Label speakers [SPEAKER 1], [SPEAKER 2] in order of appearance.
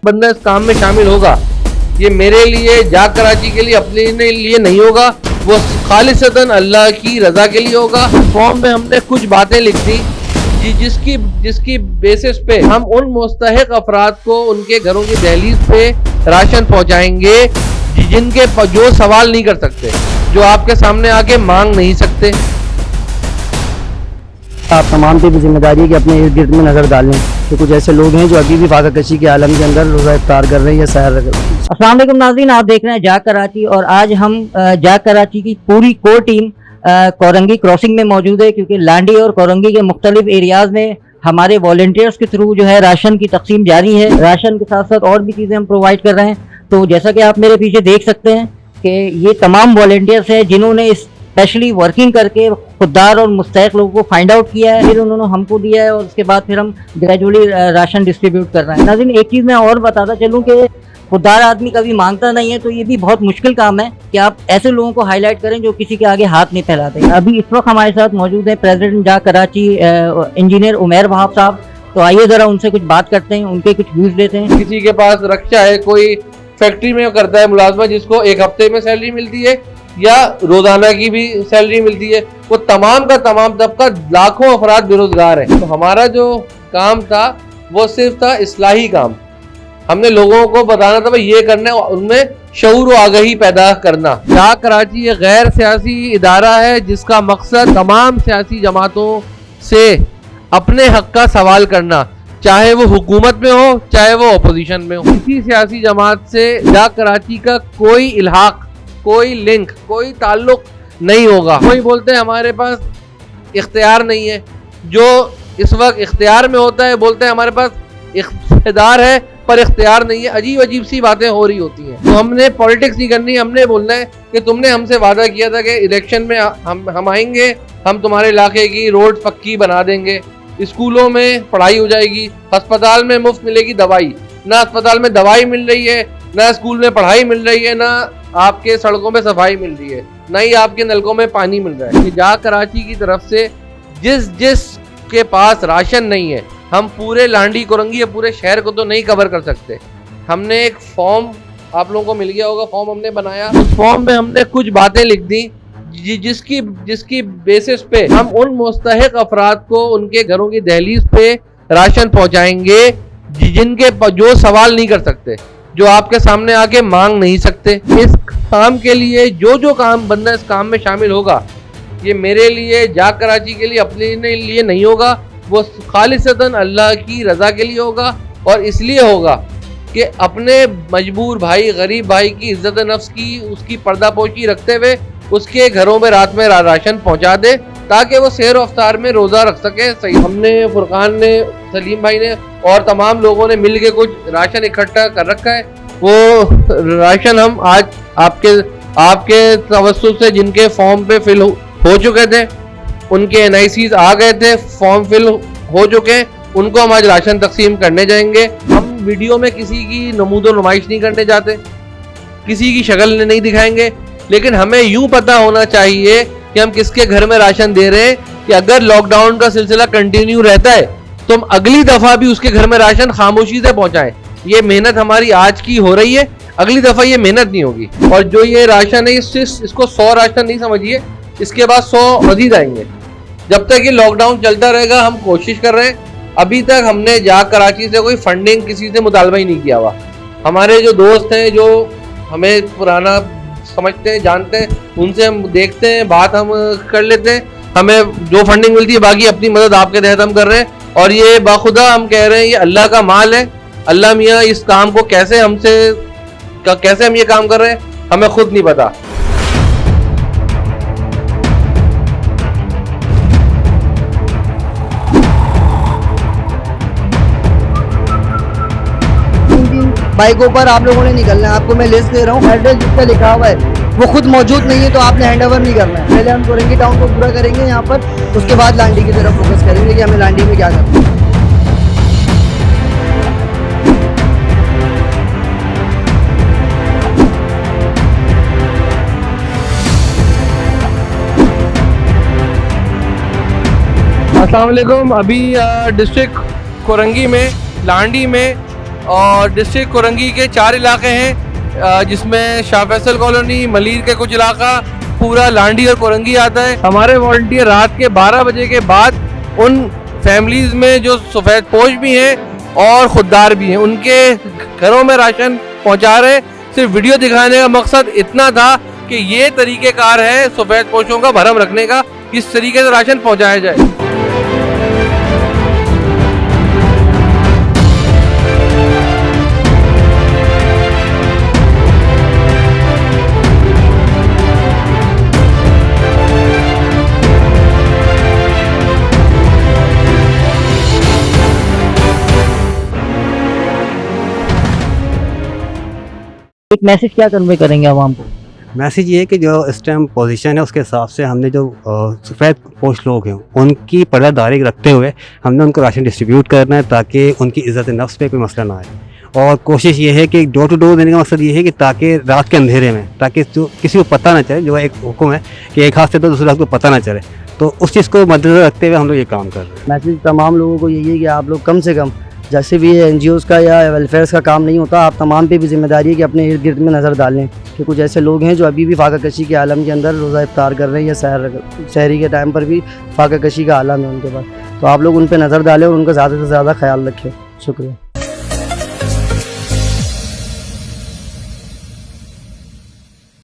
[SPEAKER 1] बंदा इस काम में शामिल होगा, ये मेरे लिए, जाग कराची के लिए, अपने लिए नहीं होगा, वो खालिसतन अल्लाह की रजा के लिए होगा। फॉर्म में हमने कुछ बातें लिख दी जिसकी बेसिस पे हम उन मुस्तहिक अफराद को उनके घरों की दहलीज पे राशन पहुंचाएंगे जिनके जो सवाल नहीं कर सकते, जो आपके सामने आके मांग नहीं सकते।
[SPEAKER 2] आप तमाम की भी जिम्मेदारी है कि अपने इर्द गिर्द में नज़र डालें कि कुछ ऐसे लोग हैं जो अभी भी फाका कशी के आलम के अंदर रोज़ा इफ्तार कर रहे हैं या सैर कर रहे हैं।
[SPEAKER 3] अस्सलाम वालेकुम नाज़रीन, आप देख रहे हैं जाग कराची और आज हम जाग कराची की पूरी कोर टीम कोरंगी क्रॉसिंग में मौजूद है, क्योंकि लांडी और कोरंगी के मुख्तलिफ एरियाज़ में हमारे वॉलंटियर्स के थ्रू जो है राशन की तकसीम जारी है। राशन के साथ साथ और भी चीज़ें हम प्रोवाइड कर रहे हैं। तो जैसा कि आप मेरे पीछे देख सकते हैं कि ये तमाम वॉलंटियर्स हैं जिन्होंने स्पेशली वर्किंग करके खुददार और मुस्तहिक लोगों को फाइंड आउट किया है, फिर उन्होंने हमको दिया है और उसके बाद फिर हम ग्रेजुअली राशन डिस्ट्रीब्यूट कर रहे हैं। नाज़रीन, एक चीज़ मैं और बताता चलूँ कि खुददार आदमी कभी मांगता नहीं है, तो ये भी बहुत मुश्किल काम है कि आप ऐसे लोगों को हाईलाइट करें जो किसी के आगे हाथ नहीं फैलाते। अभी इस वक्त हमारे साथ मौजूद है प्रेसिडेंट जाग कराची इंजीनियर उमैर वहाब साहब। तो आइए ज़रा उनसे कुछ बात करते हैं, उनके कुछ व्यूज़ लेते हैं।
[SPEAKER 1] किसी के पास रक्षा है, कोई फैक्ट्री में करता है मुलाजमा जिसको एक हफ्ते में सैलरी मिलती है या रोजाना की भी सैलरी मिलती है, वो तमाम का तमाम तबका लाखों अफराद बेरोजगार है। तो हमारा जो काम था वो सिर्फ था इस्लाही काम। हमने लोगों को बताना था भाई ये करना है, उनमें शऊर व आगाही पैदा करना। जाग कराची एक गैर सियासी इदारा है जिसका मकसद तमाम सियासी जमातों से अपने हक का सवाल करना, चाहे वो हुकूमत में हो चाहे वो अपोजिशन में हो। किसी सियासी जमात से जाग कराची का कोई इल्हाक, कोई लिंक, कोई ताल्लुक नहीं होगा। कोई बोलते हैं हमारे पास इख्तियार नहीं है, जो इस वक्त इख्तियार में होता है बोलते हैं हमारे पास इख्तियार है पर इख्तियार नहीं है। अजीब अजीब सी बातें हो रही होती हैं। तो हमने पॉलिटिक्स नहीं करनी, हमने बोलना है कि तुमने हमसे वादा किया था कि इलेक्शन में हम आएंगे, हम तुम्हारे इलाके की रोड पक्की बना देंगे, स्कूलों में पढ़ाई हो जाएगी, अस्पताल में मुफ्त मिलेगी दवाई। ना अस्पताल में दवाई मिल रही है, ना स्कूल में पढ़ाई मिल रही है, ना आपके सड़कों में सफाई मिल रही है, ना ही आपके नलकों में पानी मिल रहा है। जाग कराची की तरफ से जिस के पास राशन नहीं है, हम पूरे लांडी कोरंगी या पूरे शहर को तो नहीं कवर कर सकते। हमने एक फॉर्म, आप लोगों को मिल गया होगा, फॉर्म हमने बनाया। उस फॉर्म में हमने कुछ बातें लिख दी जिसकी बेसिस पे हम उन मुस्तहिक अफराद को उनके घरों की दहलीज पे राशन पहुंचाएंगे जिनके जो सवाल नहीं कर सकते, जो आपके सामने आके मांग नहीं सकते। इस काम के लिए जो काम बंदा इस काम में शामिल होगा, ये मेरे लिए, जाग कराची के लिए, अपने लिए नहीं होगा, वो खालिसतन अल्लाह की रजा के लिए होगा। और इसलिए होगा कि अपने मजबूर भाई, गरीब भाई की इज्जत नफ्स की, उसकी पर्दापोशी रखते हुए उसके घरों में रात में राशन पहुंचा दे ताकि वो सैर व अफ्तार में रोज़ा रख सके। सही, हमने, फुरकान ने, सलीम भाई ने और तमाम लोगों ने मिल के कुछ राशन इकट्ठा कर रखा है। वो राशन हम आज आपके तवस्सुत से जिनके फॉर्म पे फिल हो चुके थे, उनके NICs आ गए थे, फॉर्म फिल हो चुके, उनको हम आज राशन तकसीम करने जाएंगे। हम वीडियो में किसी की नमूदो नुमाइश नहीं करने जाते, किसी की शक्ल नहीं दिखाएंगे, लेकिन हमें यूं पता होना चाहिए कि हम किसके घर में राशन दे रहे हैं कि अगर लॉकडाउन का सिलसिला कंटिन्यू रहता है तो हम अगली दफा भी उसके घर में राशन खामोशी से पहुंचाएं। ये मेहनत हमारी आज की हो रही है, अगली दफा ये मेहनत नहीं होगी। और जो ये राशन है इसको 100 राशन नहीं समझिए, इसके बाद 100 मजीद आएंगे। जब तक ये लॉकडाउन चलता रहेगा हम कोशिश कर रहे हैं। अभी तक हमने जाग कराची से कोई फंडिंग किसी से मुतालबा ही नहीं किया हुआ। हमारे जो दोस्त हैं, जो हमें पुराना समझते हैं, जानते हैं, उनसे हम देखते हैं, बात हम कर लेते हैं, हमें जो फंडिंग मिलती है, बाकी अपनी मदद आपके तहत हम कर रहे हैं। और ये बाखुदा हम कह रहे हैं ये अल्लाह का माल है। अल्लाह मियाँ इस काम को कैसे हम ये काम कर रहे हैं हमें खुद नहीं पता।
[SPEAKER 2] बाइकों पर आप लोगों ने निकलना है। आपको मैं लिस्ट दे रहा हूँ, एड्रेस जिस पर लिखा हुआ है वो खुद मौजूद नहीं है तो आपने हैंड ओवर नहीं करना है। पहले हम कोरंगी टाउन को पूरा करेंगे यहाँ पर, उसके बाद लांडी की तरफ फोकस करेंगे कि हमें लांडी में क्या करना है।
[SPEAKER 1] अस्सलाम वालेकुम। अभी डिस्ट्रिक्ट कोरंगी में, लांडी में और डिस्ट्रिक्ट कोरंगी के 4 इलाके हैं जिसमें शाह फैसल कॉलोनी, मलीर के कुछ इलाका, पूरा लांडी और कोरंगी आता है। हमारे वॉलंटियर रात के 12 बजे के बाद उन फैमिलीज में जो सफ़ेद पोश भी हैं और खुददार भी हैं उनके घरों में राशन पहुंचा रहे। सिर्फ वीडियो दिखाने का मकसद इतना था कि ये तरीक़ेकार है सफ़ेद पोशों का भरम रखने का, किस तरीके से राशन पहुंचाया जाए।
[SPEAKER 3] एक मैसेज क्या कन्वे करेंगे आवाम को?
[SPEAKER 4] मैसेज ये है कि जो इस टाइम पोजीशन है उसके हिसाब से हमने जो सफ़ेद पोश लोग हैं उनकी पर्दादारी रखते हुए हमने उनको राशन डिस्ट्रीब्यूट करना है ताकि उनकी इज़्ज़त नफ्स पे कोई मसला ना आए। और कोशिश ये है कि डोर टू डोर देने का मकसद ये है कि ताकि रात के अंधेरे में ताकि जो किसी को पता ना चले, जो एक हुक्म है कि एक हाथ से तो दूसरे हाथ को पता ना चले, तो उस चीज़ को मद्देनजर रखते हुए हम लोग ये काम कर रहे हैं।
[SPEAKER 2] मैसेज तमाम लोगों को यही है कि आप लोग कम से कम, जैसे भी ये NGOs का या वेलफेयर्स का काम नहीं होता, आप तमाम पे भी जिम्मेदारी है कि अपने इर्द गिर्द में नज़र डालें कि कुछ ऐसे लोग हैं जो अभी भी फाका कशी के आलम के अंदर रोज़ा इफ्तार कर रहे हैं या सहरी के टाइम पर भी फाका कशी का आलम है उनके पास। तो आप लोग उन पर नज़र डालें और उनका ज़्यादा से ज़्यादा ख्याल रखें। शुक्रिया।